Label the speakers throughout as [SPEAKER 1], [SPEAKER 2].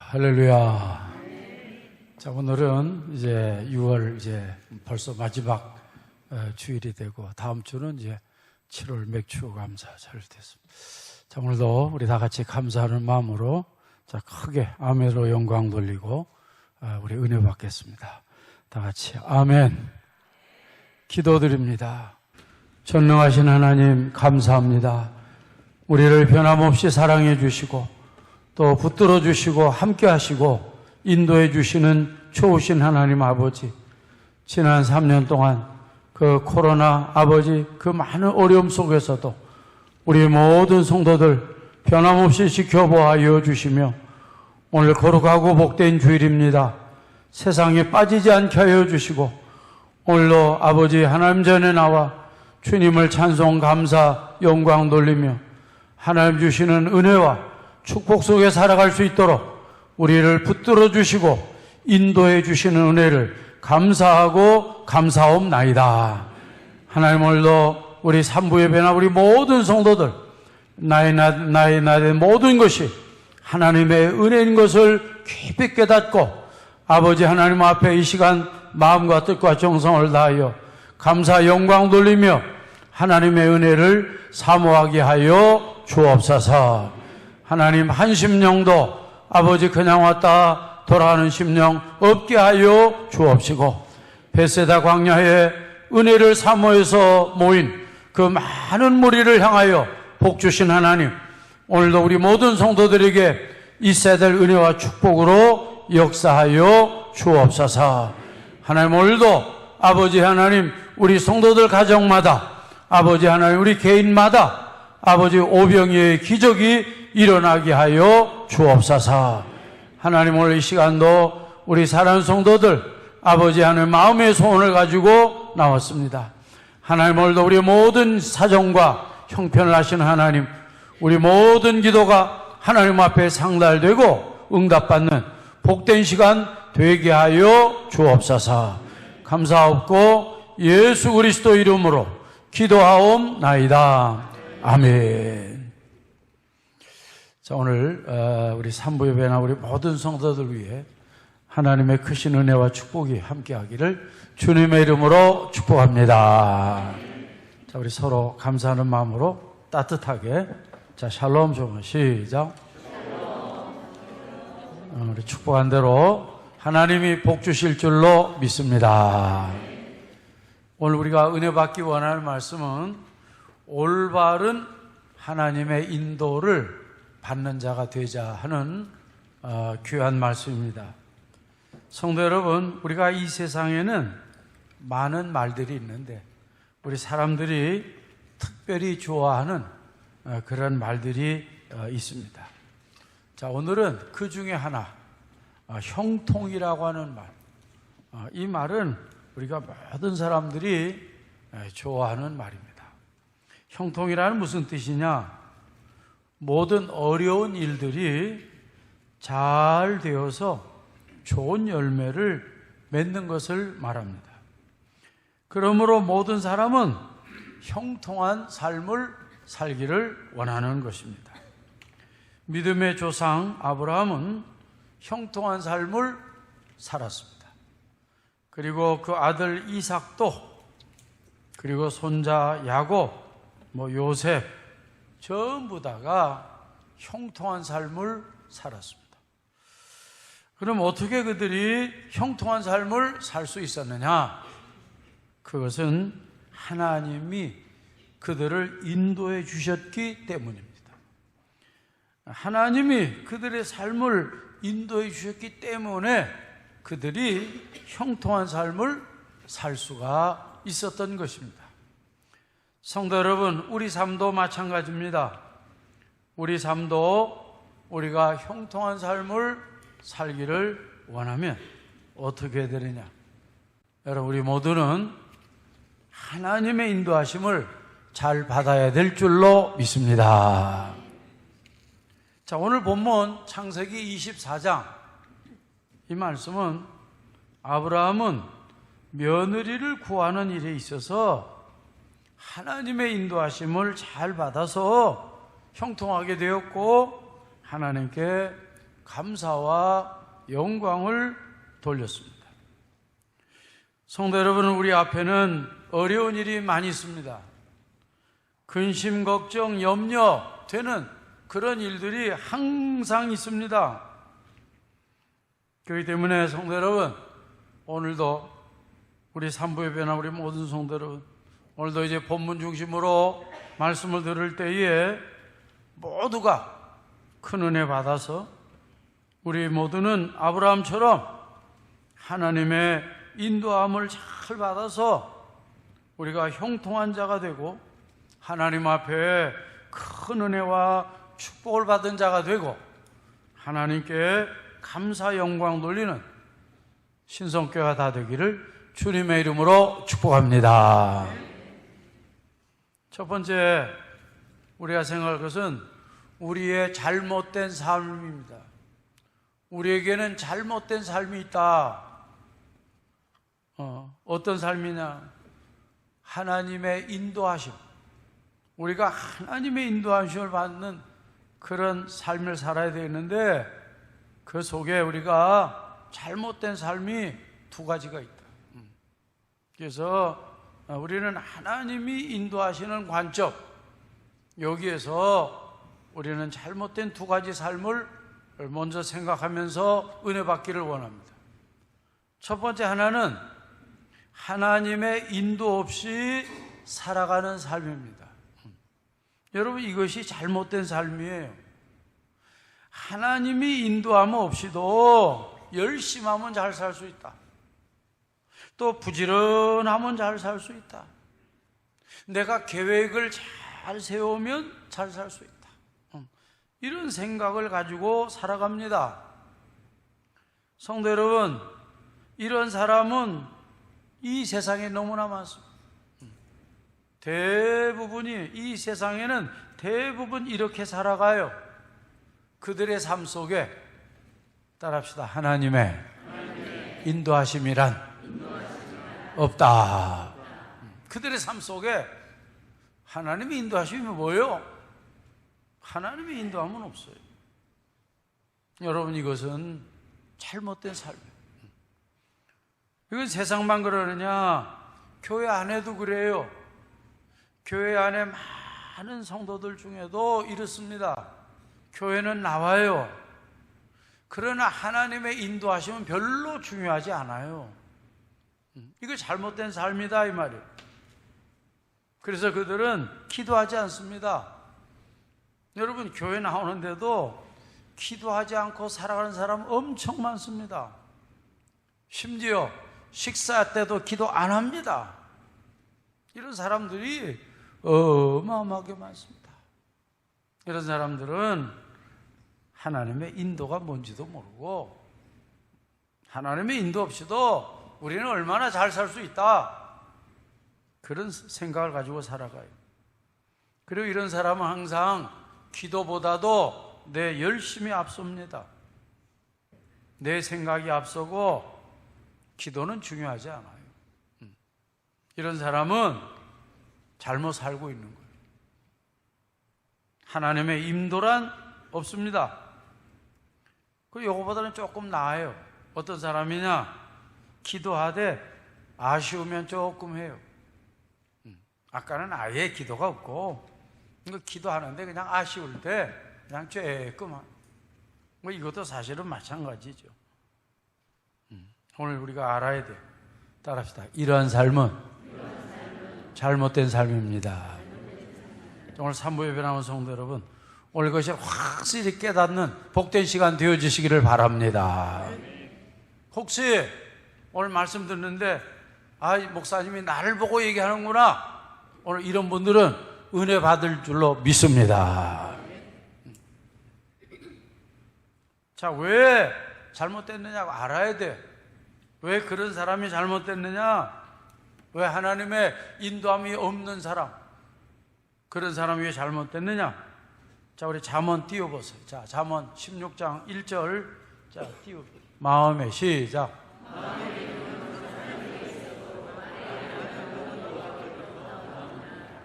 [SPEAKER 1] 할렐루야. 자, 오늘은 이제 6월 벌써 마지막 주일이 되고 다음 주는 이제 7월 맥주 감사 잘 됐습니다. 자, 오늘도 우리 다 같이 감사하는 마음으로 자, 크게 아멘으로 영광 돌리고 우리 은혜 받겠습니다. 다 같이 아멘. 기도드립니다. 전능하신 하나님 감사합니다. 우리를 변함없이 사랑해 주시고 또 붙들어 주시고 함께 하시고 인도해 주시는 좋으신 하나님 아버지, 지난 3년 동안 그 코로나 아버지 그 많은 어려움 속에서도 우리 모든 성도들 변함없이 지켜보아 주시며 오늘 거룩하고 복된 주일입니다. 세상에 빠지지 않게 하여 주시고 오늘도 아버지 하나님 전에 나와 주님을 찬송 감사 영광 돌리며 하나님 주시는 은혜와 축복 속에 살아갈 수 있도록 우리를 붙들어 주시고 인도해 주시는 은혜를 감사하고 감사옵나이다. 하나님 오늘도 우리 산부예배나 우리 모든 성도들 나의 모든 것이 하나님의 은혜인 것을 깊이 깨닫고 아버지 하나님 앞에 이 시간 마음과 뜻과 정성을 다하여 감사 영광 돌리며 하나님의 은혜를 사모하게 하여 주옵소서. 하나님 한 심령도 아버지 그냥 왔다 돌아가는 심령 없게 하여 주옵시고 베세다 광야에 은혜를 사모해서 모인 그 많은 무리를 향하여 복 주신 하나님, 오늘도 우리 모든 성도들에게 있어야 될 은혜와 축복으로 역사하여 주옵소서. 하나님 오늘도 아버지 하나님 우리 성도들 가정마다 아버지 하나님 우리 개인마다 아버지 오병이의 기적이 일어나게 하여 주옵소서. 하나님 오늘 이 시간도 우리 사랑하는 성도들 아버지 하나님 마음의 소원을 가지고 나왔습니다. 하나님 오늘도 우리 모든 사정과 형편을 하시는 하나님, 우리 모든 기도가 하나님 앞에 상달되고 응답받는 복된 시간 되게 하여 주옵소서. 감사하옵고 예수 그리스도 이름으로 기도하옵나이다. 아멘. 자, 오늘 우리 산부예배나 우리 모든 성도들 위해 하나님의 크신 은혜와 축복이 함께하기를 주님의 이름으로 축복합니다. 자, 우리 서로 감사하는 마음으로 따뜻하게 자 샬롬 좀 시작. 우리 축복한 대로 하나님이 복 주실 줄로 믿습니다. 오늘 우리가 은혜 받기 원하는 말씀은 올바른 하나님의 인도를 받는 자가 되자 하는 귀한 말씀입니다. 성도 여러분, 우리가 이 세상에는 많은 말들이 있는데 우리 사람들이 특별히 좋아하는 그런 말들이 있습니다. 자, 오늘은 그 중에 하나, 형통이라고 하는 말. 이 말은 우리가 모든 사람들이 좋아하는 말입니다. 형통이라는 무슨 뜻이냐? 모든 어려운 일들이 잘 되어서 좋은 열매를 맺는 것을 말합니다. 그러므로 모든 사람은 형통한 삶을 살기를 원하는 것입니다. 믿음의 조상 아브라함은 형통한 삶을 살았습니다. 그리고 그 아들 이삭도, 그리고 손자 야곱, 요셉 전부 다가 형통한 삶을 살았습니다. 그럼 어떻게 그들이 형통한 삶을 살 수 있었느냐? 그것은 하나님이 그들을 인도해 주셨기 때문입니다. 하나님이 그들의 삶을 인도해 주셨기 때문에 그들이 형통한 삶을 살 수가 있었던 것입니다. 성도 여러분, 우리 삶도 마찬가지입니다. 우리 삶도 우리가 형통한 삶을 살기를 원하면 어떻게 되느냐? 여러분, 우리 모두는 하나님의 인도하심을 잘 받아야 될 줄로 믿습니다. 자, 오늘 본문 창세기 24장 이 말씀은 아브라함은 며느리를 구하는 일에 있어서 하나님의 인도하심을 잘 받아서 형통하게 되었고 하나님께 감사와 영광을 돌렸습니다. 성도 여러분, 우리 앞에는 어려운 일이 많이 있습니다. 근심, 걱정, 염려 되는 그런 일들이 항상 있습니다. 그렇기 때문에 성도 여러분, 오늘도 우리 산부예배나 우리 모든 성도 여러분, 오늘도 이제 본문 중심으로 말씀을 들을 때에 모두가 큰 은혜 받아서 우리 모두는 아브라함처럼 하나님의 인도함을 잘 받아서 우리가 형통한 자가 되고 하나님 앞에 큰 은혜와 축복을 받은 자가 되고 하나님께 감사 영광 돌리는 신성교회가 다 되기를 주님의 이름으로 축복합니다. 첫 번째 우리가 생각할 것은 우리의 잘못된 삶입니다. 우리에게는 잘못된 삶이 있다. 어떤 삶이냐? 하나님의 인도하심. 우리가 하나님의 인도하심을 받는 그런 삶을 살아야 되는데 그 속에 우리가 잘못된 삶이 두 가지가 있다. 그래서 우리는 하나님이 인도하시는 관점, 여기에서 우리는 잘못된 두 가지 삶을 먼저 생각하면서 은혜 받기를 원합니다. 첫 번째 하나는 하나님의 인도 없이 살아가는 삶입니다. 여러분, 이것이 잘못된 삶이에요. 하나님이 인도함 없이도 열심히 하면 잘 살 수 있다. 또 부지런하면 잘 살 수 있다. 내가 계획을 잘 세우면 잘 살 수 있다. 이런 생각을 가지고 살아갑니다. 성도 여러분, 이런 사람은 이 세상에 너무나 많습니다. 대부분이, 이 세상에는 대부분 이렇게 살아가요. 그들의 삶 속에 따라합시다. 하나님의 인도하심이란 없다. 그들의 삶 속에 하나님의 인도하심이 뭐예요? 하나님의 인도함은 없어요. 여러분, 이것은 잘못된 삶이에요. 이건 세상만 그러느냐? 교회 안에도 그래요. 교회 안에 많은 성도들 중에도 이렇습니다. 교회는 나와요. 그러나 하나님의 인도하심은 별로 중요하지 않아요. 이거 잘못된 삶이다 이 말이에요. 그래서 그들은 기도하지 않습니다. 여러분, 교회 나오는데도 기도하지 않고 살아가는 사람 엄청 많습니다. 심지어 식사 때도 기도 안 합니다. 이런 사람들이 어마어마하게 많습니다. 이런 사람들은 하나님의 인도가 뭔지도 모르고 하나님의 인도 없이도 우리는 얼마나 잘 살 수 있다, 그런 생각을 가지고 살아가요. 그리고 이런 사람은 항상 기도보다도 내 열심이 앞섭니다. 내 생각이 앞서고 기도는 중요하지 않아요. 이런 사람은 잘못 살고 있는 거예요. 하나님의 인도란 없습니다. 그 요거보다는 조금 나아요. 어떤 사람이냐? 기도하되 아쉬우면 조금 해요. 아까는 아예 기도가 없고 기도하는데 그냥 아쉬울 때 그냥 조금만. 이것도 사실은 마찬가지죠. 오늘 우리가 알아야 돼. 따라합시다. 이러한 삶은 잘못된 삶입니다. 오늘 산부예배 나온 성도 여러분, 오늘 그것이 확실히 깨닫는 복된 시간 되어지시기를 바랍니다. 혹시 오늘 말씀 듣는데 목사님이 나를 보고 얘기하는구나, 오늘 이런 분들은 은혜 받을 줄로 믿습니다. 자, 왜 잘못됐느냐고 알아야 돼. 왜 그런 사람이 잘못됐느냐? 왜 하나님의 인도함이 없는 사람, 그런 사람이 왜 잘못됐느냐? 자, 우리 잠언 띄워보세요. 자, 잠언 16장 1절. 자, 띄워보세요. 마음에 시작.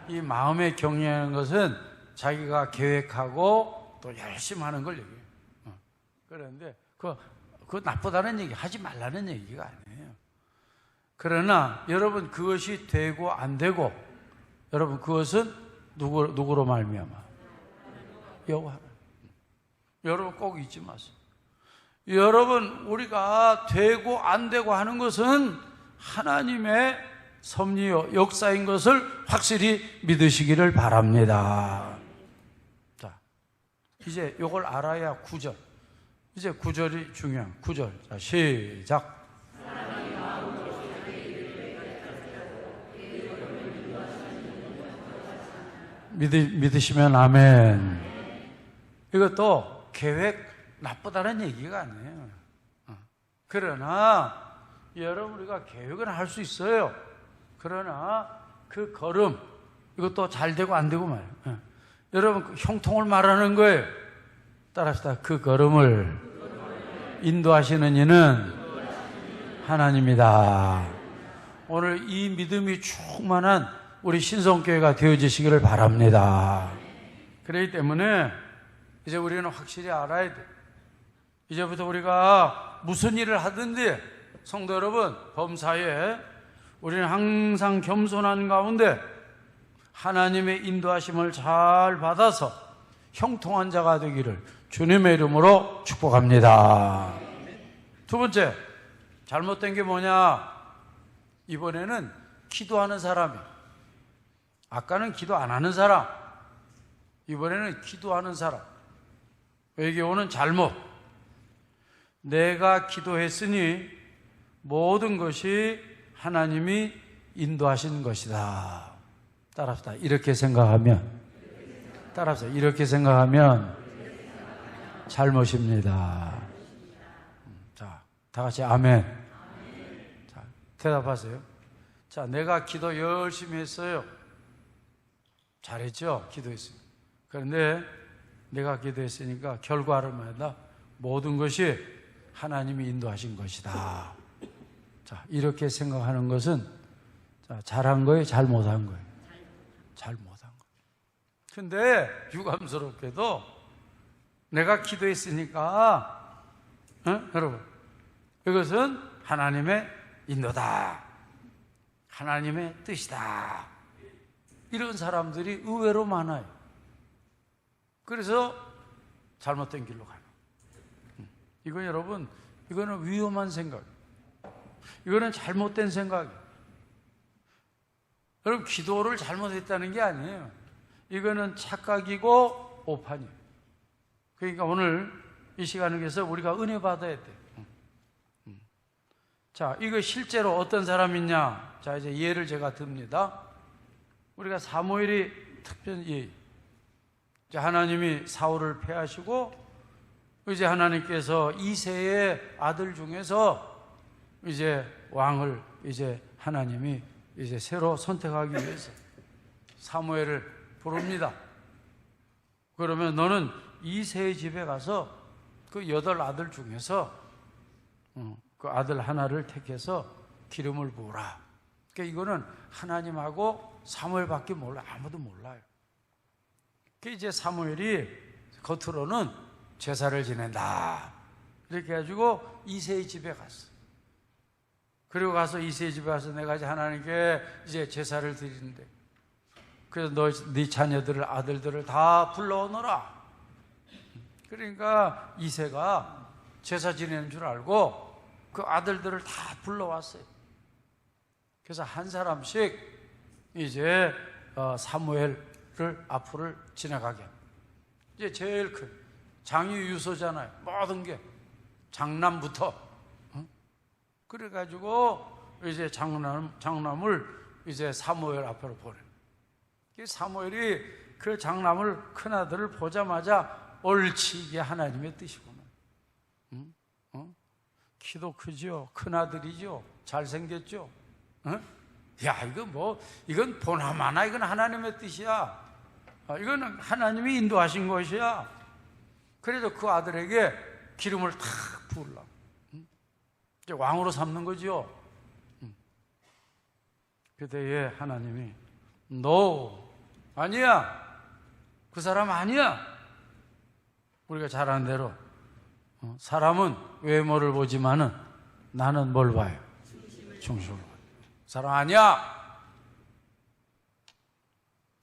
[SPEAKER 1] 이 마음의 경외하는 것은 자기가 계획하고 또 열심히 하는 걸 얘기해요. 그런데 그거 나쁘다는 얘기, 하지 말라는 얘기가 아니에요. 그러나 여러분 그것이 되고 안 되고 여러분 그것은 누구로 말미암아? 여호와. 여러분 꼭 잊지 마세요. 여러분 우리가 되고 안 되고 하는 것은 하나님의 섭리요 역사인 것을 확실히 믿으시기를 바랍니다. 자, 이제 이걸 알아야 9절. 이제 9절이 중요한 9절. 자, 시작. 믿으시면 아멘. 이것도 계획 나쁘다는 얘기가 아니에요. 그러나 여러분 우리가 계획은 할 수 있어요. 그러나 그 걸음 이것도 잘 되고 안 되고 말이에요. 여러분 그 형통을 말하는 거예요. 따라서 그 걸음을 인도하시는 이는 하나님이다. 오늘 이 믿음이 충만한 우리 신성교회가 되어지시기를 바랍니다. 그렇기 때문에 이제 우리는 확실히 알아야 돼. 이제부터 우리가 무슨 일을 하든지 성도 여러분 범사에 우리는 항상 겸손한 가운데 하나님의 인도하심을 잘 받아서 형통한 자가 되기를 주님의 이름으로 축복합니다. 두 번째, 잘못된 게 뭐냐? 이번에는 기도하는 사람이, 아까는 기도 안 하는 사람, 이번에는 기도하는 사람. 여기 오는 잘못. 내가 기도했으니 모든 것이 하나님이 인도하신 것이다. 따라합시다. 이렇게 생각하면, 따라합시다. 이렇게 생각하면 잘못입니다. 자, 다 같이 아멘. 자, 대답하세요. 자, 내가 기도 열심히 했어요. 잘했죠? 기도했어요. 그런데 내가 기도했으니까 결과로마다 모든 것이 하나님이 인도하신 것이다. 자, 이렇게 생각하는 것은 자, 잘한 거예요? 잘못한 거예요? 잘못한 거예요. 근데 유감스럽게도 내가 기도했으니까 여러분 이것은 하나님의 인도다. 하나님의 뜻이다. 이런 사람들이 의외로 많아요. 그래서 잘못된 길로 가요. 이거 여러분, 이거는 위험한 생각. 이거는 잘못된 생각이에요. 여러분, 기도를 잘못했다는 게 아니에요. 이거는 착각이고 오판이에요. 그러니까 오늘 이 시간에서 우리가 은혜 받아야 돼요. 자, 이거 실제로 어떤 사람이냐? 자, 이제 예를 제가 듭니다. 우리가 사무엘이 특별히 하나님이 사울을 패하시고 이제 하나님께서 이새의 아들 중에서 이제 왕을 이제 하나님이 이제 새로 선택하기 위해서 사무엘을 부릅니다. 그러면 너는 이새의 집에 가서 그 8 아들 중에서 그 아들 하나를 택해서 기름을 부으라. 그러니까 이거는 하나님하고 사무엘밖에 몰라. 아무도 몰라요. 이제 사무엘이 겉으로는 제사를 지낸다. 이렇게 해가지고 이새의 집에 갔어. 그리고 가서 이새의 집에 가서 내가 이제 하나님께 이제 제사를 드리는데, 그래서 네 자녀들을, 아들들을 다 불러오너라. 그러니까 이새가 제사 지내는 줄 알고 그 아들들을 다 불러왔어요. 그래서 한 사람씩 이제 사무엘을 앞으로 지나가게. 이제 제일 큰 장유 유소잖아요. 모든 게 장남부터. 그래가지고 이제 장남을 이제 사무엘 앞으로 보내. 사무엘이 그 장남을 큰 아들을 보자마자 옳지, 이게 하나님의 뜻이구나. 키도 크죠, 큰 아들이죠, 잘생겼죠. 야, 이건 보나마나 이건 하나님의 뜻이야. 이거는 하나님이 인도하신 것이야. 그래도 그 아들에게 기름을 탁 부으려고. 이제 왕으로 삼는 거죠. 그때에 하나님이 너 아니야. 그 사람 아니야. 우리가 잘 아는 대로 사람은 외모를 보지만은 나는 뭘 봐요? 중심을 봐요. 사람 아니야.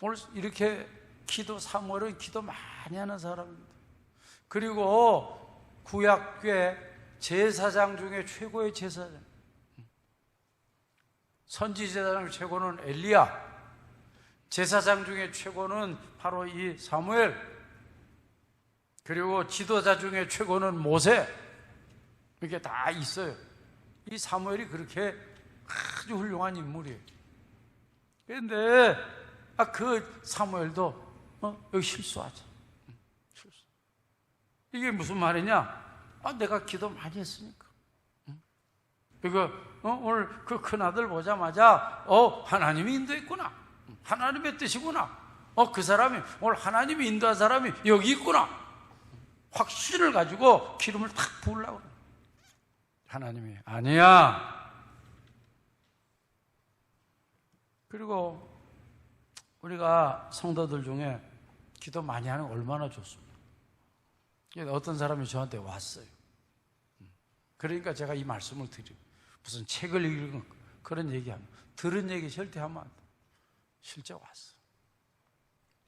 [SPEAKER 1] 오늘 이렇게 사무엘은 기도 많이 하는 사람입니다. 그리고 구약궤 제사장 중에 최고의 제사장, 선지 제사장 최고는 엘리야, 제사장 중에 최고는 바로 이 사무엘, 그리고 지도자 중에 최고는 모세. 이렇게 다 있어요. 이 사무엘이 그렇게 아주 훌륭한 인물이에요. 그런데 그 사무엘도 여기 실수하죠. 실수. 이게 무슨 말이냐? 내가 기도 많이 했으니까. 그리고 오늘 그 큰아들 보자마자 하나님이 인도했구나. 하나님의 뜻이구나. 그 사람이 오늘 하나님이 인도한 사람이 여기 있구나. 확신을 가지고 기름을 탁 부으려고 그래. 하나님이 아니야. 그리고 우리가 성도들 중에 기도 많이 하는 거 얼마나 좋습니다. 어떤 사람이 저한테 왔어요. 그러니까 제가 이 말씀을 드려요. 무슨 책을 읽은 그런 얘기하면, 들은 얘기 절대 하면 안 돼. 실제 왔어.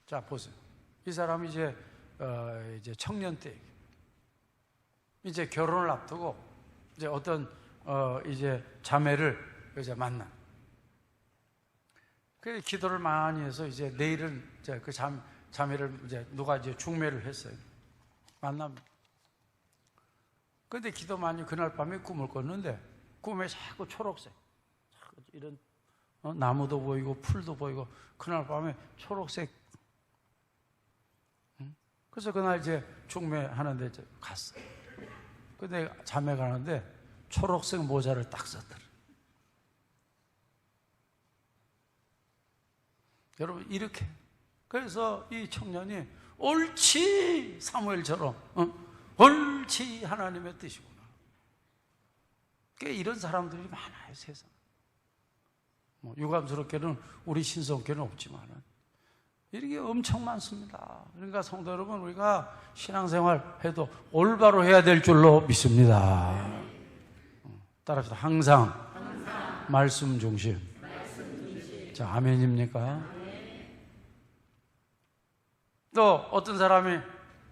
[SPEAKER 1] 자, 보세요. 이 사람이 이제 청년 때, 이제 결혼을 앞두고 이제 어떤 이제 자매를 이제 만나. 그래서 기도를 많이 해서 이제 내일은 이제 그 자매를 이제 누가 이제 중매를 했어요. 만납니다. 그런데 기도 많이 그날 밤에 꿈을 꿨는데 꿈에 자꾸 초록색, 이런 나무도 보이고 풀도 보이고 그날 밤에 초록색. 그래서 그날 이제 중매하는데 이제 갔어요. 근데 자매가 하는데 초록색 모자를 딱 썼더라. 여러분 이렇게. 그래서 이 청년이 옳지 사무엘처럼 옳지 하나님의 뜻이구나. 꽤 이런 사람들이 많아요 세상. 유감스럽게는 우리 신성교는 없지만은 이렇게 엄청 많습니다. 그러니까 성도 여러분, 우리가 신앙생활 해도 올바로 해야 될 줄로 믿습니다. 따라합시다. 항상 말씀 중심. 자, 아멘입니까? 또 어떤 사람이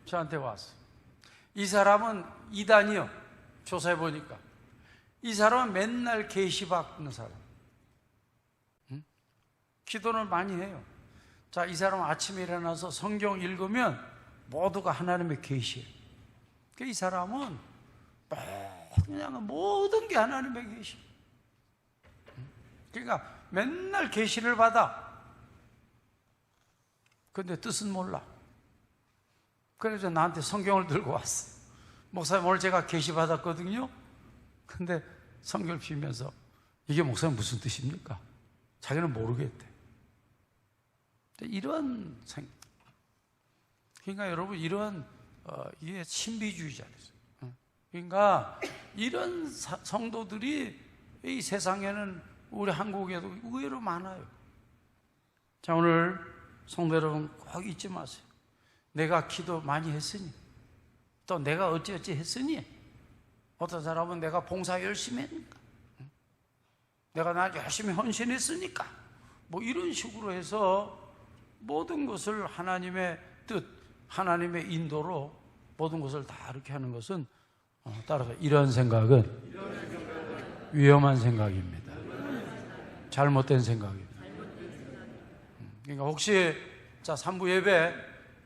[SPEAKER 1] 저한테 왔어요. 이 사람은 이단이요. 조사해 보니까 이 사람은 맨날 계시 받는 사람. 기도를 많이 해요. 자, 이 사람은 아침에 일어나서 성경 읽으면 모두가 하나님의 계시예요. 이 사람은 그냥 모든 게 하나님의 계시. 그러니까 맨날 계시를 받아. 근데 뜻은 몰라. 그래서 나한테 성경을 들고 왔어. 목사님, 오늘 제가 계시 받았거든요. 근데 성경을 피면서 이게 목사님 무슨 뜻입니까? 자기는 모르겠대. 이런 생각. 그러니까 여러분, 이런 이게 신비주의자です. 그러니까 이런 성도들이 이 세상에는 우리 한국에도 의외로 많아요. 자, 오늘 성도 여러분 꼭 잊지 마세요. 내가 기도 많이 했으니, 또 내가 어찌어찌 했으니, 어떤 사람은 내가 봉사 열심히 했으니까, 내가 나 열심히 헌신했으니까, 뭐 이런 식으로 해서 모든 것을 하나님의 뜻, 하나님의 인도로 모든 것을 다 이렇게 하는 것은 따라서 이런 생각은 위험한 생각입니다. 잘못된 생각입니다. 그러니까 혹시 자 3부 예배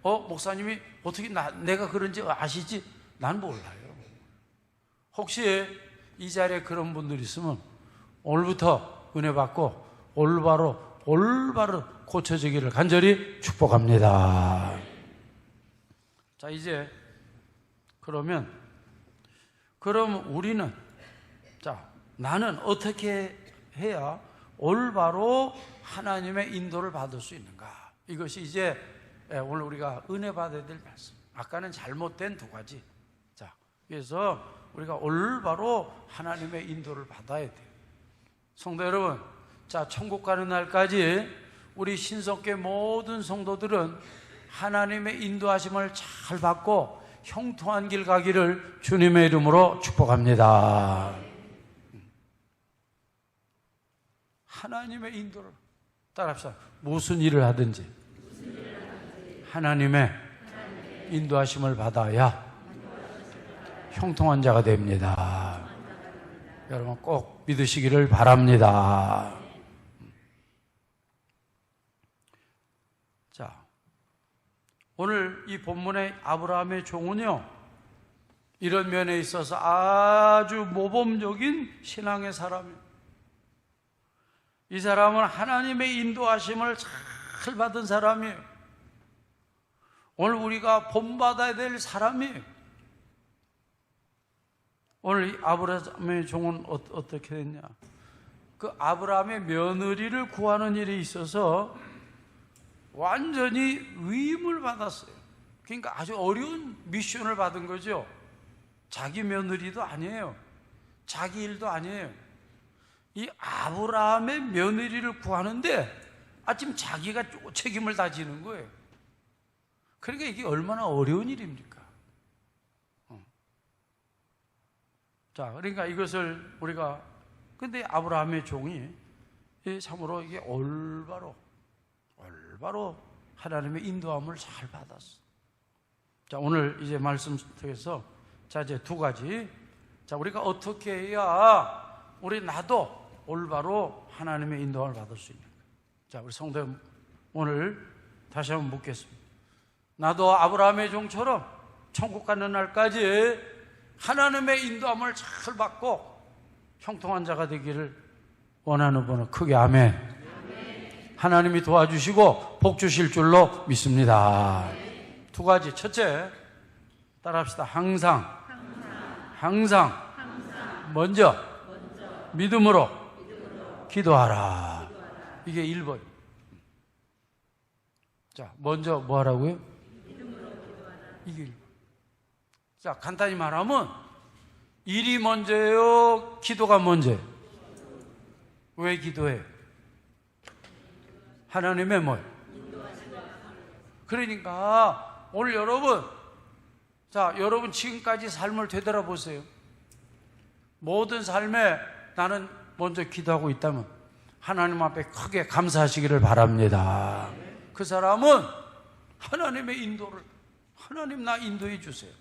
[SPEAKER 1] 목사님이 어떻게 내가 그런지 아시지? 난 몰라요. 혹시 이 자리에 그런 분들이 있으면 오늘부터 은혜 받고 올바로 고쳐지기를 간절히 축복합니다. 자, 이제 그럼 우리는 자, 나는 어떻게 해야 올바로 하나님의 인도를 받을 수 있는가? 이것이 이제 오늘 우리가 은혜 받아야 될 말씀. 아까는 잘못된 두 가지. 자, 그래서 우리가 올바로 하나님의 인도를 받아야 돼요. 성도 여러분, 자, 천국 가는 날까지 우리 신성교회 모든 성도들은 하나님의 인도하심을 잘 받고 형통한 길 가기를 주님의 이름으로 축복합니다. 하나님의 인도를 따라합시다. 무슨 일을 하든지 하나님의 인도하심을 받아야 형통한 자가 됩니다. 여러분 꼭 믿으시기를 바랍니다. 자, 오늘 이 본문의 아브라함의 종은요, 이런 면에 있어서 아주 모범적인 신앙의 사람이에요. 이 사람은 하나님의 인도하심을 잘 받은 사람이에요. 오늘 우리가 본받아야 될 사람이에요. 오늘 이 아브라함의 종은 어떻게 됐냐? 그 아브라함의 며느리를 구하는 일에 있어서 완전히 위임을 받았어요. 그러니까 아주 어려운 미션을 받은 거죠. 자기 며느리도 아니에요. 자기 일도 아니에요. 이 아브라함의 며느리를 구하는데 지금 자기가 책임을 다 지는 거예요. 그러니까 이게 얼마나 어려운 일입니까? 자, 그러니까 이것을 우리가, 근데 아브라함의 종이 참으로 이게 올바로 하나님의 인도함을 잘 받았어. 자, 오늘 이제 말씀 속에서 자, 이제 두 가지. 자, 우리가 어떻게 해야 나도 올바로 하나님의 인도함을 받을 수 있는가? 자, 우리 성도 오늘 다시 한번 묻겠습니다. 나도 아브라함의 종처럼 천국 가는 날까지 하나님의 인도함을 잘 받고 형통한 자가 되기를 원하는 분은 크게 아멘. 하나님이 도와주시고 복 주실 줄로 믿습니다. 두 가지. 첫째, 따라합시다. 항상 먼저 믿음으로 기도하라. 이게 1번. 자, 먼저 뭐 하라고요? 이게 1번. 자, 간단히 말하면 일이 먼저예요? 기도가 먼저예요? 왜 기도해요? 하나님의 뭐예요? 그러니까 오늘 여러분, 자, 여러분 지금까지 삶을 되돌아보세요. 모든 삶에 나는 먼저 기도하고 있다면 하나님 앞에 크게 감사하시기를 바랍니다. 그 사람은 하나님의 인도를, 하나님 나 인도해 주세요.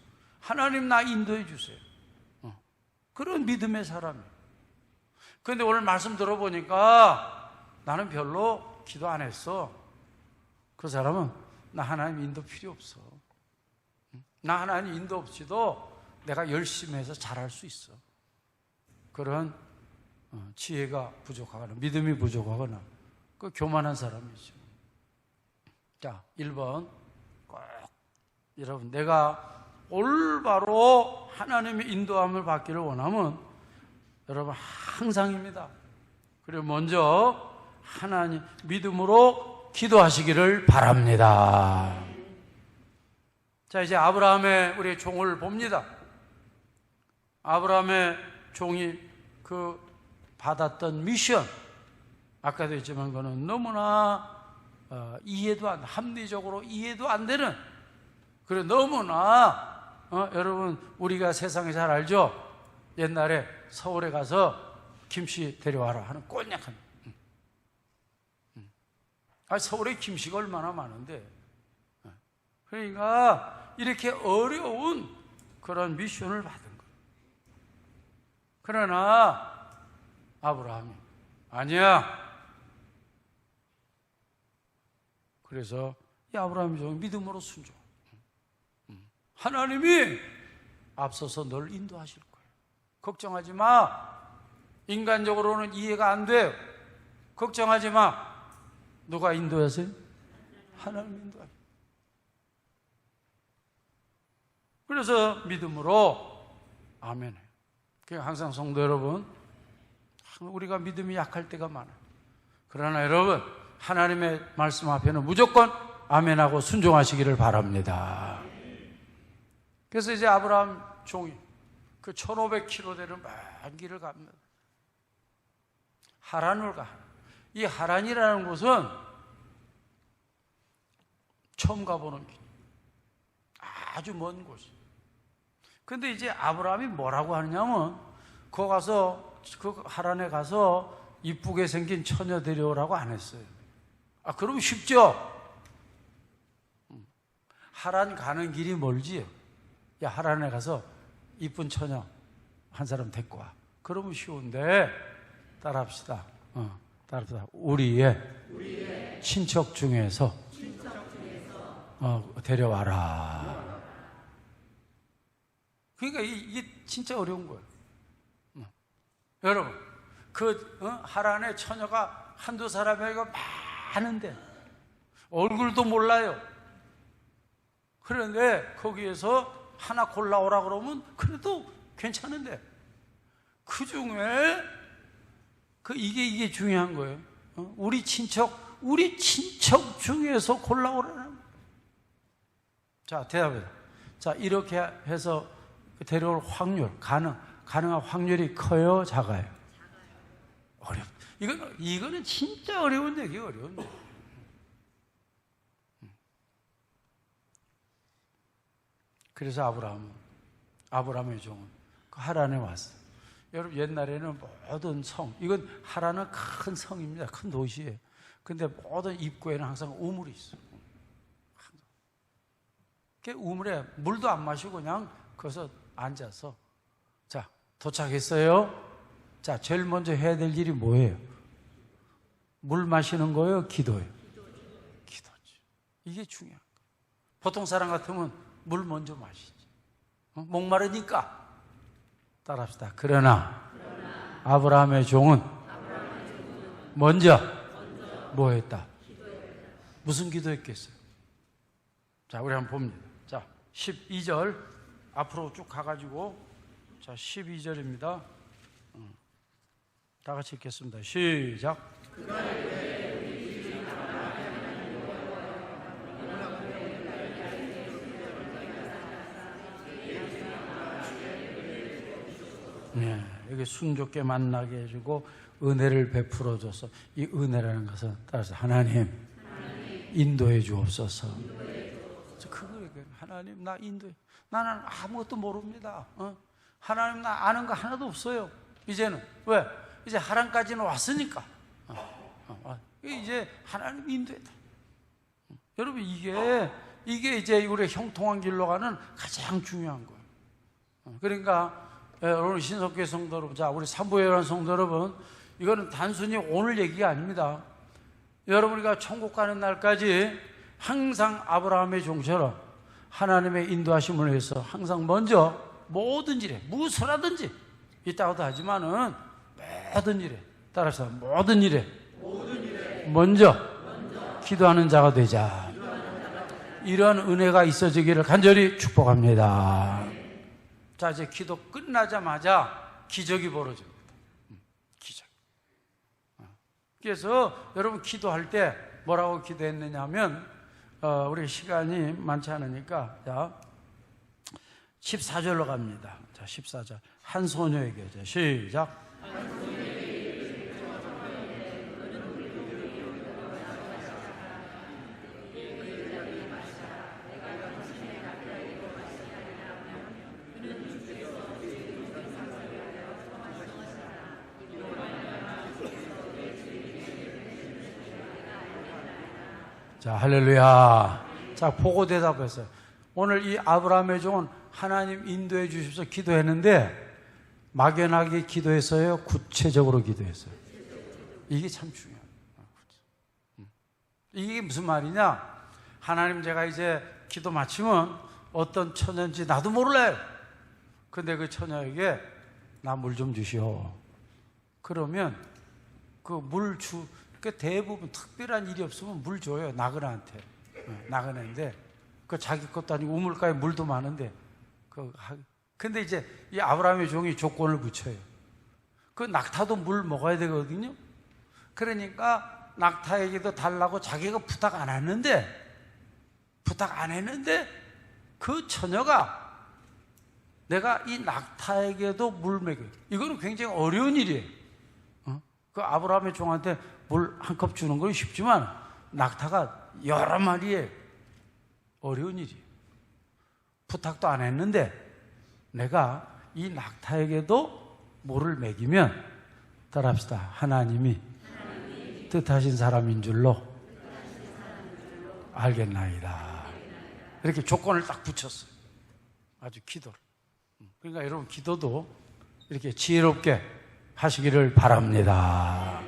[SPEAKER 1] 하나님 나 인도해 주세요. 그런 믿음의 사람이에요. 그런데 오늘 말씀 들어보니까 나는 별로 기도 안 했어. 그 사람은 나 하나님 인도 필요 없어. 나 하나님 인도 없이도 내가 열심히 해서 잘할 수 있어. 그런 지혜가 부족하거나 믿음이 부족하거나 그 교만한 사람이죠. 자, 1번 꼭 여러분, 내가 올바로 하나님의 인도함을 받기를 원하면 여러분 항상입니다. 그리고 먼저 하나님 믿음으로 기도하시기를 바랍니다. 자, 이제 아브라함의 우리 종을 봅니다. 아브라함의 종이 그 받았던 미션, 아까도 했지만 그는 너무나 합리적으로 이해도 안 되는, 그리고 너무나 여러분 우리가 세상에 잘 알죠? 옛날에 서울에 가서 김씨 데려와라 하는 꼰약한, 서울에 김씨가 얼마나 많은데, 그러니까 이렇게 어려운 그런 미션을 받은 거예요. 그러나 아브라함이 아니야. 그래서 이 아브라함이 좀 믿음으로 순종. 하나님이 앞서서 널 인도하실 거예요. 걱정하지 마. 인간적으로는 이해가 안 돼요. 걱정하지 마. 누가 인도하세요? 하나님 인도하세요. 그래서 믿음으로 아멘. 그러니까 항상 성도 여러분, 우리가 믿음이 약할 때가 많아요. 그러나 여러분, 하나님의 말씀 앞에는 무조건 아멘하고 순종하시기를 바랍니다. 그래서 이제 아브라함 종이 그 1500km 되는 먼 길을 갑니다. 하란을 가. 이 하란이라는 곳은 처음 가보는 길, 아주 먼 곳이. 근데 이제 아브라함이 뭐라고 하느냐면, 거 가서, 그 하란에 가서 이쁘게 생긴 처녀 데려오라고 안 했어요. 그럼 쉽죠? 하란 가는 길이 멀지? 야, 하란에 가서 이쁜 처녀 한 사람 데리고 와. 그러면 쉬운데, 따라합시다. 따라합시다. 우리의 친척 중에서 데려와라. 그러니까 이게 진짜 어려운 거예요. 여러분, 하란의 처녀가 한두 사람이고 많은데 얼굴도 몰라요. 그런데 거기에서 하나 골라오라 그러면 그래도 괜찮은데, 그 중에 이게 중요한 거예요. 우리 친척 중에서 골라오라는. 자, 대답해요. 자, 이렇게 해서 데려올 확률, 가능한 확률이 커요, 작아요? 어렵. 이거는 진짜 어려운 얘기예요, 어려운 얘기. 그래서 아브라함의 종은 그 하란에 왔어. 여러분, 옛날에는 모든 성, 이건 하란은 큰 성입니다. 큰 도시예요. 근데 모든 입구에는 항상 우물이 있어. 그 우물에 물도 안 마시고 그냥 거기서 앉아서, 자, 도착했어요. 자, 제일 먼저 해야 될 일이 뭐예요? 물 마시는 거예요? 기도예요? 기도지. 이게 중요한 거예요. 보통 사람 같으면 물 먼저 마시지. 목마르니까. 따라합시다. 그러나 아브라함의 종은 먼저 뭐 했다? 무슨 기도했겠어요? 자, 우리 한번 봅니다. 자, 12절 앞으로 쭉 가가지고, 자, 12절입니다. 다 같이 읽겠습니다. 시작. 네, 여기 순종게 만나게 해주고 은혜를 베풀어 줘서, 이 은혜라는 것은 따라서 하나님 인도해 주옵소서. 그걸 하나님 나 인도해. 나는 아무것도 모릅니다. 하나님 나 아는 거 하나도 없어요. 이제는 왜? 이제 하란까지는 왔으니까. 이제 하나님 인도해. 여러분, 이게 이제 우리 형통한 길로 가는 가장 중요한 거예요. 그러니까 오늘 신석교회 성도 여러분, 자, 우리 삼부회관 성도 여러분, 이거는 단순히 오늘 얘기가 아닙니다. 여러분이가 천국 가는 날까지 항상 아브라함의 종처럼 하나님의 인도하심을 위해서 항상 먼저 모든 일에, 무엇을 하든지, 이따가도 하지만은 모든 일에, 따라서 모든 일에 먼저 기도하는 자가 되자. 이런 은혜가 있어지기를 간절히 축복합니다. 자, 이제 기도 끝나자마자 기적이 벌어집니다. 기적. 그래서 여러분, 기도할 때 뭐라고 기도했느냐 하면, 우리 시간이 많지 않으니까, 자, 14절로 갑니다. 자, 14절. 한 소녀에게, 자, 시작. 자, 할렐루야. 자, 보고 대답했어요. 오늘 이 아브라함의 종은 하나님 인도해 주십시오 기도했는데, 막연하게 기도했어요? 구체적으로 기도했어요? 이게 참 중요해요. 이게 무슨 말이냐? 하나님, 제가 이제 기도 마치면 어떤 처녀인지 나도 몰라요. 근데 그 처녀에게 나 물 좀 주시오. 그러면 그 대부분 특별한 일이 없으면 물 줘요. 나그네한테. 나그네인데, 그 자기 것도 아니고 우물가에 물도 많은데, 근데 이제 이 아브라함의 종이 조건을 붙여요. 그 낙타도 물 먹어야 되거든요. 그러니까 낙타에게도 달라고 자기가 부탁 안 했는데, 그 처녀가 내가 이 낙타에게도 물 먹여. 이거는 굉장히 어려운 일이에요. 그 아브라함의 종한테 물 한 컵 주는 건 쉽지만, 낙타가 여러 마리에 어려운 일이에요. 부탁도 안 했는데 내가 이 낙타에게도 물을 먹이면, 따라합시다. 하나님이 뜻하신 사람인 줄로 알겠나이다. 이렇게 조건을 딱 붙였어요. 아주 기도를. 그러니까 여러분, 기도도 이렇게 지혜롭게 하시기를 바랍니다.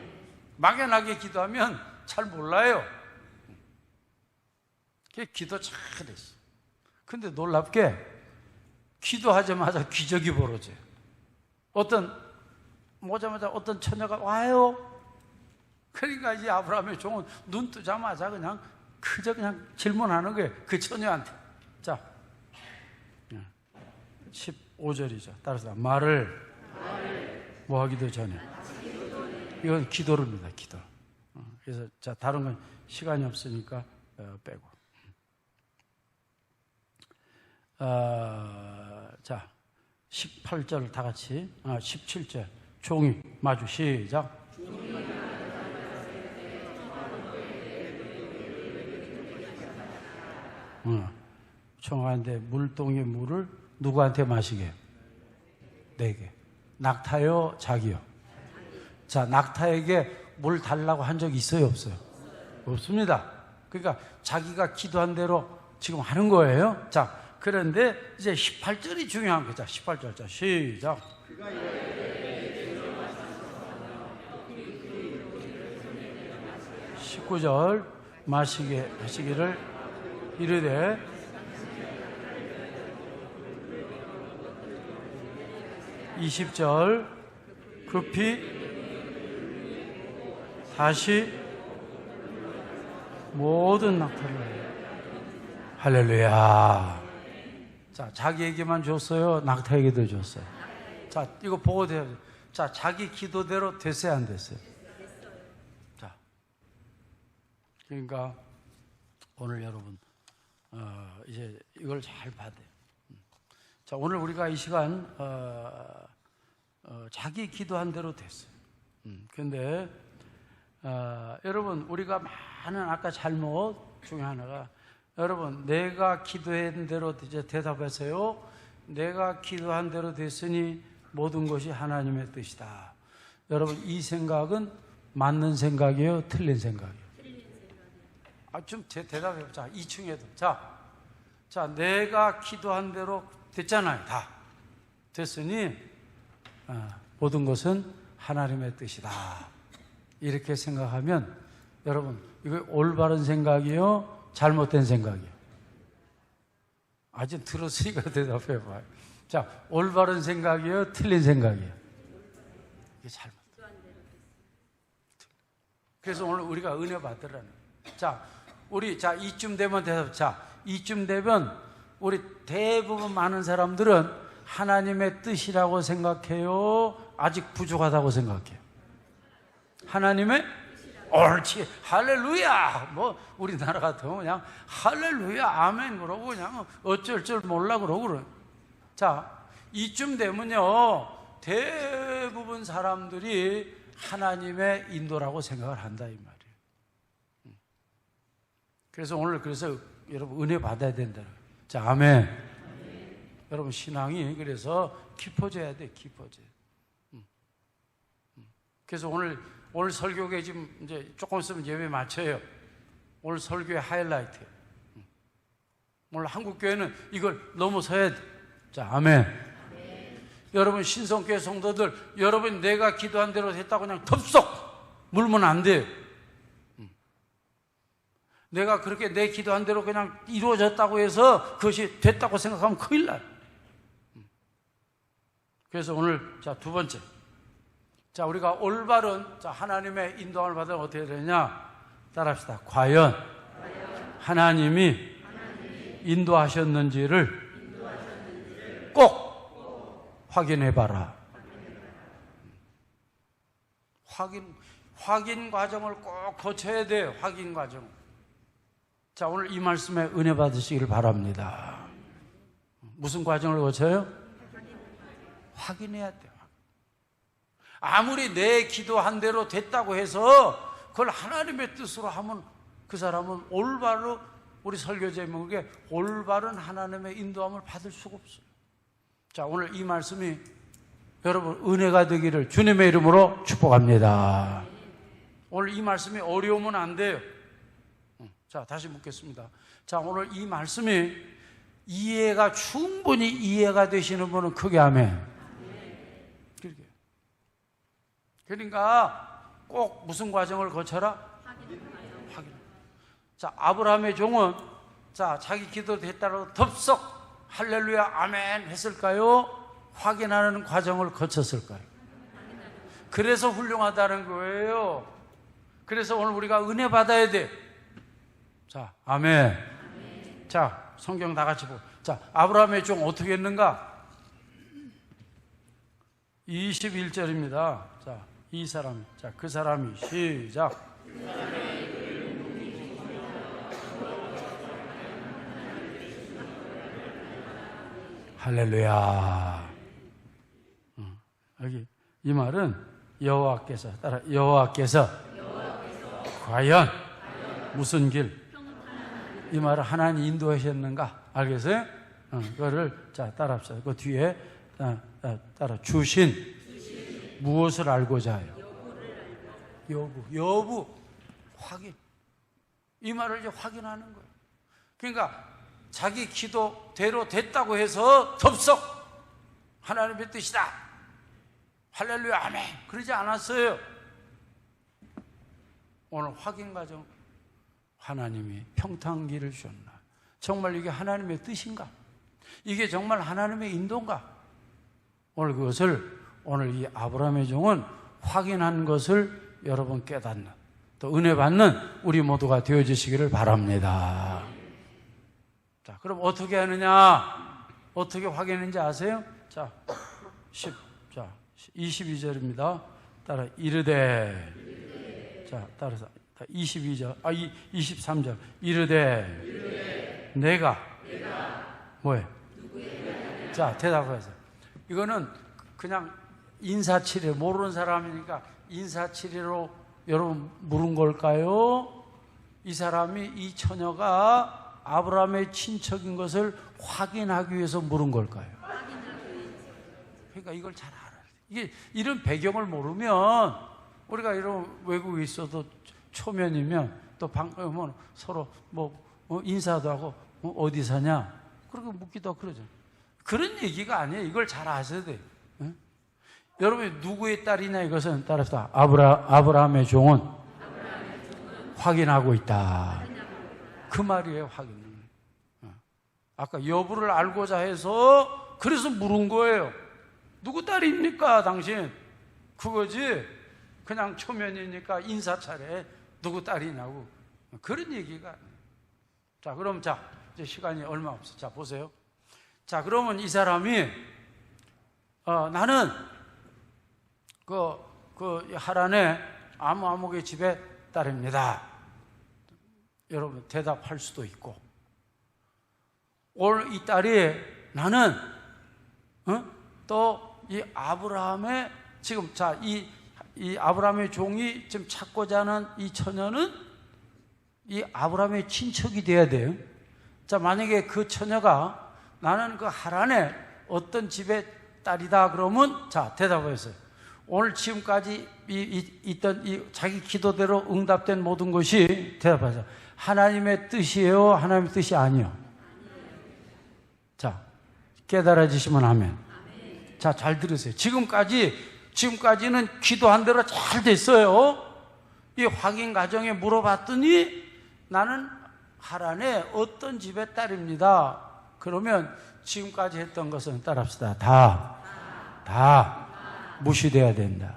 [SPEAKER 1] 막연하게 기도하면 잘 몰라요. 그게 기도 잘했어. 근데 놀랍게 기도하자마자 기적이 벌어져요. 오자마자 어떤 처녀가 와요. 그러니까 이제 아브라함의 종은 눈 뜨자마자 그냥 그냥 질문하는 거예요. 그 처녀한테. 자, 15절이죠. 따라서 말을 뭐 하기도 전에. 이건 기도입니다. 기도. 그래서 자, 다른 건 시간이 없으니까 빼고. 자, 18절 다 같이. 17절. 종이 마주 시작. 청하는데 물동의 물을 누구한테 마시게? 내게. 낙타요, 자기요? 자, 낙타에게 물 달라고 한 적 있어요, 없어요? 없습니다. 그러니까 자기가 기도한 대로 지금 하는 거예요. 자, 그런데 이제 18절이 중요한 거죠. 18절. 자, 시작. 19절. 마시기를 이르되 20절. 급히 다시 모든 낙타를. 할렐루야. 자, 자기에게만 줬어요? 낙타에게도 줬어요? 자, 이거 보고 돼요. 자, 자기 기도대로 됐어요, 안 됐어요? 자, 그러니까 오늘 여러분 이제 이걸 잘 봐야 돼요. 자, 오늘 우리가 이 시간 자기 기도한 대로 됐어요. 그런데 여러분, 우리가 많은 아까 잘못 중에 하나가, 여러분, 내가 기도한 대로 이제 대답하세요. 내가 기도한 대로 됐으니 모든 것이 하나님의 뜻이다. 여러분, 이 생각은 맞는 생각이에요? 틀린 생각이에요? 좀 대답해보자. 2층에도. 자, 내가 기도한 대로 됐잖아요. 다 됐으니 모든 것은 하나님의 뜻이다. 이렇게 생각하면 여러분, 이거 올바른 생각이에요? 잘못된 생각이에요? 아직 들었으니까 대답해봐요. 자, 올바른 생각이에요? 틀린 생각이에요? 이게 잘못. 그래서 오늘 우리가 은혜 받으라는 거예요. 자, 우리 이쯤 되면 대답. 자, 이쯤 되면 우리 대부분 많은 사람들은 하나님의 뜻이라고 생각해요? 아직 부족하다고 생각해요? 하나님의? 옳지. 할렐루야. 뭐 우리나라 같으면 그냥 할렐루야 아멘 그러고 그냥 어쩔 줄 몰라 그러고 그래. 자, 이쯤 되면요, 대부분 사람들이 하나님의 인도라고 생각을 한다 이 말이에요. 그래서 오늘 여러분 은혜 받아야 된다. 자, 아멘. 여러분, 신앙이 그래서 깊어져야 돼. 깊어져야. 그래서 오늘 설교에 지금 이제 조금 있으면 예배 마쳐요. 오늘 설교의 하이라이트. 오늘 한국교회는 이걸 넘어서야 돼. 자, 아멘. 여러분, 신성교회 성도들, 여러분 내가 기도한 대로 됐다고 그냥 덥석 물면 안 돼요. 내가 그렇게 내 기도한 대로 그냥 이루어졌다고 해서 그것이 됐다고 생각하면 큰일 나요. 그래서 오늘 두 번째. 자, 우리가 올바른 하나님의 인도함을 받으면 어떻게 되냐? 따라합시다. 과연 하나님이 인도하셨는지를 꼭 확인해봐라. 확인 과정을 꼭 거쳐야 돼요. 확인 과정. 자, 오늘 이 말씀에 은혜 받으시기를 바랍니다. 무슨 과정을 거쳐요? 확인해야 돼요. 아무리 내 기도한 대로 됐다고 해서 그걸 하나님의 뜻으로 하면 그 사람은 올바로, 우리 설교 제목에 올바른 하나님의 인도함을 받을 수가 없어요. 자, 오늘 이 말씀이 여러분 은혜가 되기를 주님의 이름으로 축복합니다. 오늘 이 말씀이 어려우면 안 돼요. 자, 다시 묻겠습니다. 자, 오늘 이 말씀이 충분히 이해가 되시는 분은 크게 아멘. 그러니까 꼭 무슨 과정을 거쳐라? 확인. 자, 아브라함의 종은 자, 자기 기도 됐다고 덥석 할렐루야 아멘 했을까요? 확인하는 과정을 거쳤을까요? 그래서 훌륭하다는 거예요. 그래서 오늘 우리가 은혜 받아야 돼. 자, 아멘. 자, 성경 다 같이 보고. 자, 아브라함의 종 어떻게 했는가? 21절입니다. 자, 이 사람, 자, 그 사람이 시작. 할렐루야. 여기 이 말은 여호와께서 따라 여호와께서 과연 무슨 길? 이 말을 하나님 인도하셨는가? 알겠어요? 그거를 자 따라합시다. 그 뒤에 따라 주신 무엇을 알고자 해요? 여부 확인. 이 말을 이제 확인하는 거예요. 그러니까 자기 기도대로 됐다고 해서 덥석 하나님의 뜻이다 할렐루야 아멘 그러지 않았어요. 오늘 확인 과정, 하나님이 평탄기를 주셨나? 정말 이게 하나님의 뜻인가? 이게 정말 하나님의 인도인가? 오늘 그것을 오늘 이 아브라함의 종은 확인한 것을 여러분 깨닫는, 또 은혜 받는 우리 모두가 되어주시기를 바랍니다. 자, 그럼 어떻게 하느냐? 어떻게 확인했는지 아세요? 자, 22절입니다. 따라 이르되. 자, 따라서 22절, 23절. 이르되 내가 뭐예요? 자, 대답하세요. 이거는 그냥 인사치레, 모르는 사람이니까 인사치레로 여러분 물은 걸까요? 이 사람이, 이 처녀가 아브라함의 친척인 것을 확인하기 위해서 물은 걸까요? 그러니까 이걸 잘 알아야 돼. 이게 이런 배경을 모르면 우리가 이런 외국에 있어도 초면이면 또 서로 인사도 하고 어디 사냐? 그렇게 묻기도 하고 그러죠. 그런 얘기가 아니에요. 이걸 잘 아셔야 돼요. 응? 여러분이 누구의 딸이냐 이것은 따라서 아브라함의 종은 확인하고 있다. 그 말이에요, 확인. 아까 여부를 알고자 해서 그래서 물은 거예요. 누구 딸입니까, 당신? 그거지. 그냥 초면이니까 인사 차례 누구 딸이냐고. 그런 얘기가 아니에요. 자, 그럼 이제 시간이 얼마 없어. 자, 보세요. 자, 그러면 이 사람이 나는 그 하란의 아무의 집에 딸입니다. 여러분 대답할 수도 있고, 오늘 이 딸이 나는 또 이 아브라함의 지금 이 아브라함의 종이 지금 찾고자 하는 이 처녀는 이 아브라함의 친척이 돼야 돼요. 자, 만약에 그 처녀가 나는 그 하란의 어떤 집의 딸이다 그러면 자, 대답하세요. 오늘 지금까지 있던 이 자기 기도대로 응답된 모든 것이 대답하세요. 하나님의 뜻이에요? 하나님의 뜻이 아니요? 자, 깨달아지시면 아멘. 자, 잘 들으세요. 지금까지는 기도한 대로 잘 됐어요. 이 확인 과정에 물어봤더니 나는 하란의 어떤 집의 딸입니다. 그러면 지금까지 했던 것은 따라합시다. 다 무시돼야 된다.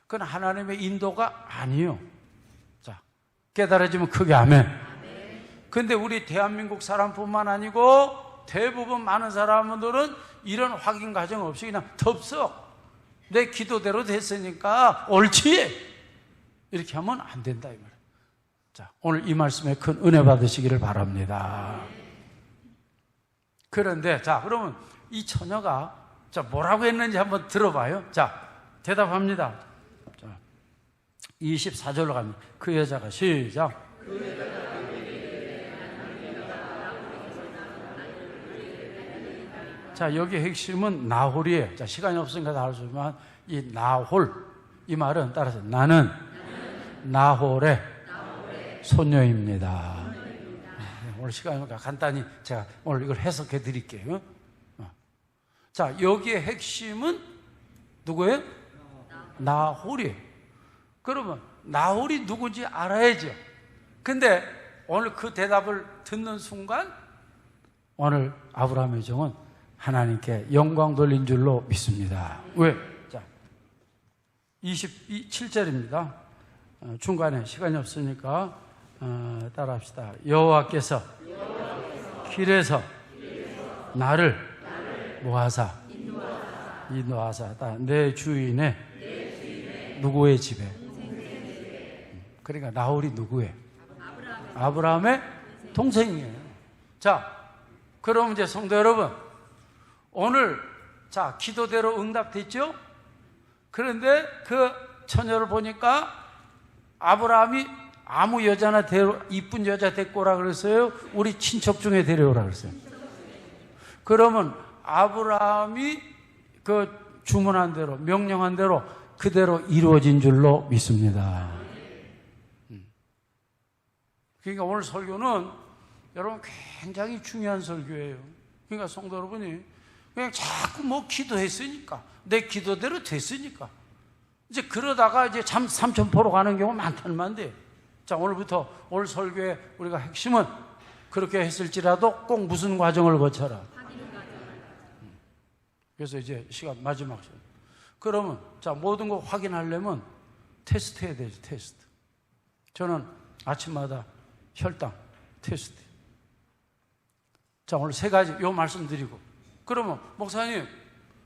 [SPEAKER 1] 그건 하나님의 인도가 아니요. 자, 깨달아지면 크게 아멘. 근데 우리 대한민국 사람뿐만 아니고 대부분 많은 사람들은 이런 확인 과정 없이 그냥 덥석 내 기도대로 됐으니까 옳지 이렇게 하면 안 된다 이 말이에요. 자, 오늘 이 말씀에 큰 은혜 받으시기를 바랍니다. 그런데 자, 그러면 이 처녀가 자, 뭐라고 했는지 한번 들어봐요. 자, 대답합니다. 자, 24절로 갑니다. 그 여자가 시작. 자, 여기 핵심은 나홀이에요. 자, 시간이 없으니까 다 알 수 있지만, 이 나홀, 이 말은 따라서 나는 나홀의 손녀입니다. 오늘 시간이니까 간단히 제가 오늘 이걸 해석해 드릴게요. 자, 여기의 핵심은 누구예요? 나홀이에요. 그러면 나홀이 누구인지 알아야죠. 근데 오늘 그 대답을 듣는 순간 오늘 아브라함의 종은 하나님께 영광 돌린 줄로 믿습니다. 왜? 자, 27절입니다. 중간에 시간이 없으니까 따라합시다. 여호와께서 길에서 나를 뭐하사? 인도하사 내 주인의 누구의 집에? 그러니까 나홀이 누구예요? 아브라함의 동생이에요. 자, 그럼 이제 성도 여러분, 오늘 자 기도대로 응답됐죠? 그런데 그 처녀를 보니까 아브라함이 아무 여자나 이쁜 여자 데리고 오라 그랬어요? 우리 친척 중에 데려오라 그랬어요? 그러면 아브라함이 그 주문한 대로, 명령한 대로 그대로 이루어진 줄로 믿습니다. 그러니까 오늘 설교는 여러분 굉장히 중요한 설교예요. 그러니까 성도 여러분이 그냥 자꾸 뭐 기도했으니까, 내 기도대로 됐으니까 이제 그러다가 이제 삼천포로 가는 경우 많다는 말인데, 자, 오늘부터 오늘 설교의 우리가 핵심은 그렇게 했을지라도 꼭 무슨 과정을 거쳐라. 그래서 이제 시간 마지막 시간. 그러면 자, 모든 거 확인하려면 테스트 해야 되죠. 테스트. 저는 아침마다 혈당 테스트. 자, 오늘 세 가지 요 말씀드리고, 그러면 목사님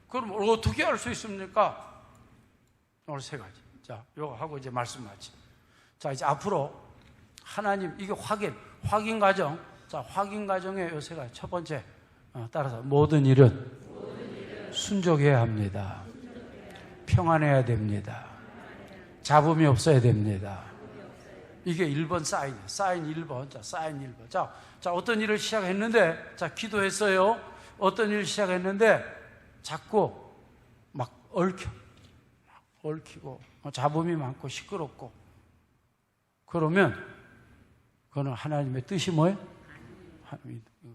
[SPEAKER 1] 그럼 어떻게 알 수 있습니까? 오늘 세 가지. 자, 요거 하고 이제 말씀 마치. 자, 이제 앞으로 하나님 이게 확인 과정. 자, 확인 과정의 요 세 가지. 첫 번째, 따라서 모든 일은 순종해야 합니다. 평안해야 됩니다. 잡음이 없어야 됩니다. 이게 1번 사인이에요. 사인 1번. 자, 사인 1번. 자, 어떤 일을 시작했는데, 자, 기도했어요. 어떤 일을 시작했는데, 자꾸 막 얽히고, 잡음이 많고, 시끄럽고. 그러면, 그거는 하나님의 뜻이 뭐예요?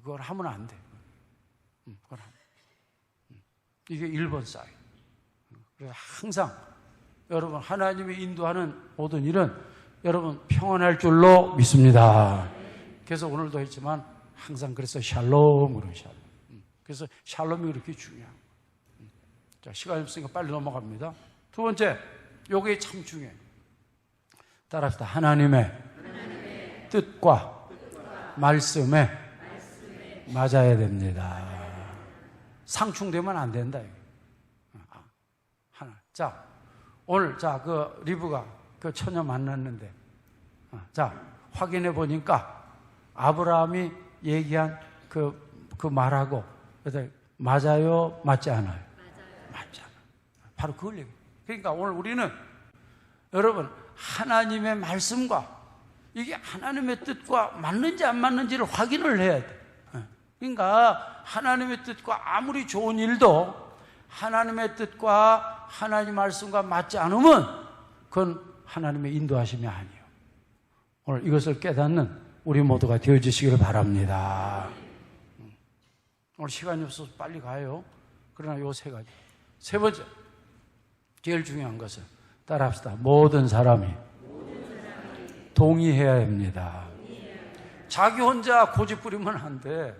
[SPEAKER 1] 그걸 하면 안 돼. 그걸 하면. 이게 1번 사인. 그래서 항상, 여러분, 하나님이 인도하는 모든 일은 여러분 평안할 줄로 믿습니다. 그래서 오늘도 했지만 항상 그래서 샬롬으로 샬롬. 그래서 샬롬이 그렇게 중요해요. 자, 시간이 없으니까 빨리 넘어갑니다. 두 번째, 요게 참 중요해요. 따라합시다. 하나님의 뜻과 말씀에 맞아야 됩니다. 상충되면 안 된다. 하나. 자, 오늘 자, 그 리브가 그 처녀 만났는데, 자, 확인해 보니까 아브라함이 얘기한 그 말하고, 맞아요? 맞지 않아요? 맞지 않아요. 바로 그걸 얘기해요. 그러니까 오늘 우리는 여러분, 하나님의 말씀과 이게 하나님의 뜻과 맞는지 안 맞는지를 확인을 해야 돼. 그러니까 하나님의 뜻과 아무리 좋은 일도 하나님의 뜻과 하나님 말씀과 맞지 않으면 그건 하나님의 인도하심이 아니에요. 오늘 이것을 깨닫는 우리 모두가 되어주시기를 바랍니다. 오늘 시간이 없어서 빨리 가요. 그러나 요 세 가지. 세 번째, 제일 중요한 것은 따라합시다. 모든 사람이 동의해야 합니다. 자기 혼자 고집 부리면 안 돼.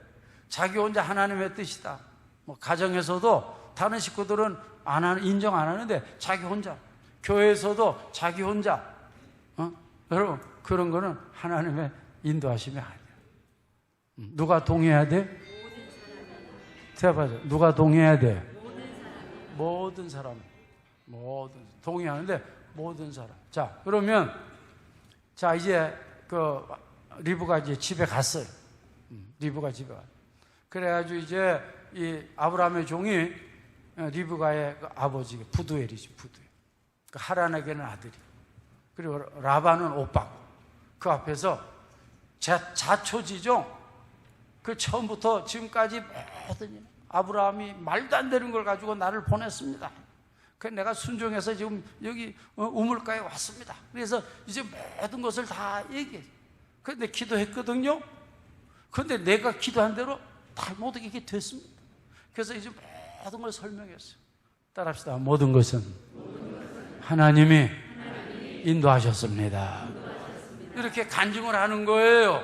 [SPEAKER 1] 자기 혼자 하나님의 뜻이다. 뭐 가정에서도 다른 식구들은 인정 안 하는데 자기 혼자, 교회에서도 자기 혼자, 여러분 그런 거는 하나님의 인도하심이 아니야. 누가 동의해야 돼? 대답하죠. 누가 동의해야 돼? 모든 사람. 동의하는데 모든 사람. 자, 그러면 자, 이제 그 리브가 이제 집에 갔어요. 리브가 집에 갔어요. 그래가지고 이제 이 아브라함의 종이 리브가의 그 아버지 부두엘이지, 부두엘. 그 하란에게는 아들이. 그리고 라반은 오빠고. 그 앞에서 자초지종. 그 처음부터 지금까지 모든 일. 아브라함이 말도 안 되는 걸 가지고 나를 보냈습니다. 그래서 내가 순종해서 지금 여기 우물가에 왔습니다. 그래서 이제 모든 것을 다 얘기해. 그런데 기도했거든요. 그런데 내가 기도한 대로 다 모든 게 됐습니다. 그래서 이제 모든 걸 설명했어요. 따라합시다. 모든 것은 하나님이 인도하셨습니다. 이렇게 간증을 하는 거예요.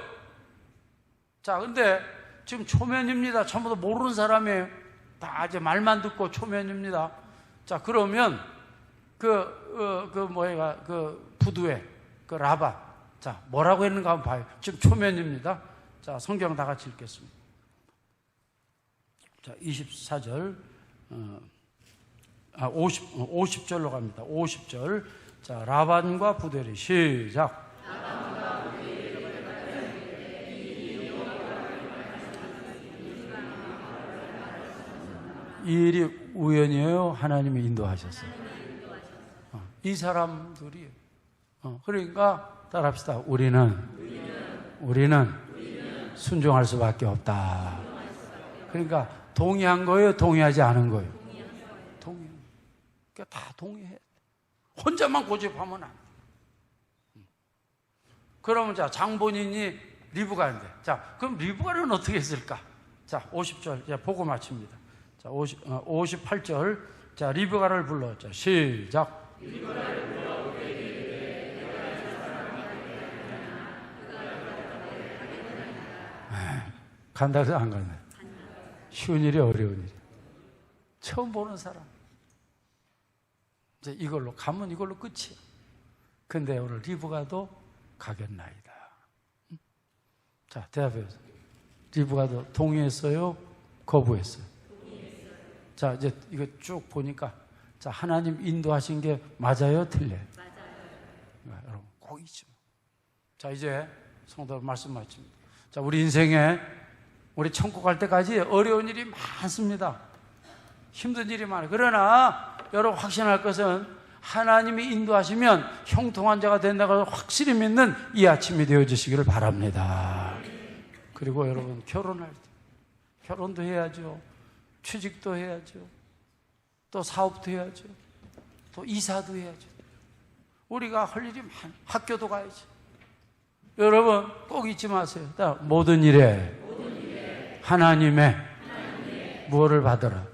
[SPEAKER 1] 자, 근데 지금 초면입니다. 전부 다 모르는 사람이에요. 다 이제 말만 듣고 초면입니다. 자, 그러면 그 부두에 그 라반, 자, 뭐라고 했는가 한번 봐요. 지금 초면입니다. 자, 성경 다 같이 읽겠습니다. 자, 24절, 50절로 갑니다. 50절. 자, 라반과 부델이 시작. 이 일이 우연이에요? 하나님이 인도하셨어요? 이 사람들이. 그러니까 따라합시다. 우리는 순종할 수밖에 없다. 그러니까 동의한 거예요? 동의하지 않은 거예요? 동의. 그러니까 다 동의해야 돼. 혼자만 고집하면 안 돼. 그러면 자, 장본인이 리브가인데, 자, 그럼 리브가는 어떻게 했을까? 자, 50절, 자, 보고 마칩니다. 자, 58절, 자, 리브가를 불러. 자, 시작. 리브가를 불러. 간다 해서 안 가네. 쉬운 일이 어려운 일이. 처음 보는 사람. 이제 이걸로 가면 이걸로 끝이야. 근데 오늘 리브가도 가겠나이다. 자, 대답해요. 리브가도 동의했어요? 거부했어요? 자, 이제 이거 쭉 보니까, 자, 하나님 인도하신 게 맞아요? 틀려요? 맞아요. 여러분, 꼭 잊지 마. 자, 이제 성도 말씀 마칩니다. 자, 우리 인생에, 우리 천국 갈 때까지 어려운 일이 많습니다. 힘든 일이 많아요. 그러나, 여러분 확신할 것은 하나님이 인도하시면 형통한 자가 된다고 확실히 믿는 이 아침이 되어주시기를 바랍니다. 그리고 여러분, 결혼할 때, 결혼도 해야죠. 취직도 해야죠. 또 사업도 해야죠. 또 이사도 해야죠. 우리가 할 일이 많아요. 학교도 가야죠. 여러분 꼭 잊지 마세요. 모든 일에 하나님의 무엇을 받으라?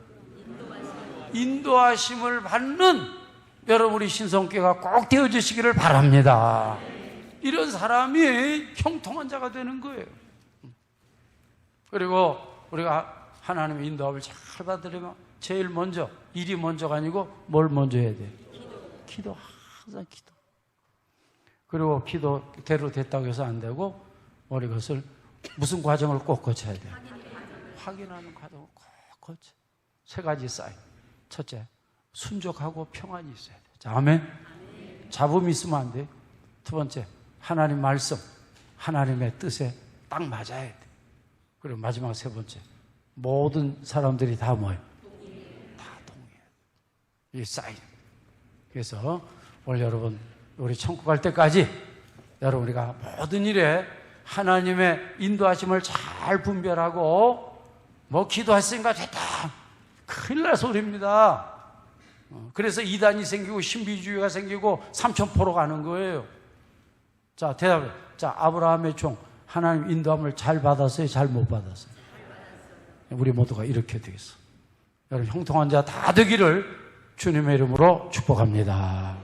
[SPEAKER 1] 인도하심을 받는 여러분 우리 신성교회가 꼭 되어주시기를 바랍니다. 이런 사람이 형통한 자가 되는 거예요. 그리고 우리가 하나님의 인도함을 잘 받으려면 제일 먼저 일이 먼저가 아니고 뭘 먼저 해야 돼요? 기도. 항상 기도. 그리고 기도대로 됐다고 해서 안 되고 우리 그것을 무슨 과정을 꼭 거쳐야 돼요? 확인하는 과정을 꼭 거쳐. 세 가지 쌓여. 첫째, 순종하고 평안이 있어야 돼요. 자, 아멘. 잡음이 있으면 안 돼요. 두 번째, 하나님 말씀, 하나님의 뜻에 딱 맞아야 돼. 그리고 마지막 세 번째, 모든 사람들이 다 뭐예요? 다 동의해요. 이게 쌓여. 그래서 오늘 여러분 우리 천국 갈 때까지 여러분 우리가 모든 일에 하나님의 인도하심을 잘 분별하고 뭐 기도했으니까 됐다. 큰일 날 소리입니다. 그래서 이단이 생기고 신비주의가 생기고 삼천포로 가는 거예요. 자, 대답해. 자, 아브라함의 종 하나님 인도함을 잘 받았어요? 잘 못 받았어요? 우리 모두가 이렇게 되겠어. 여러분 형통한 자 다 되기를 주님의 이름으로 축복합니다.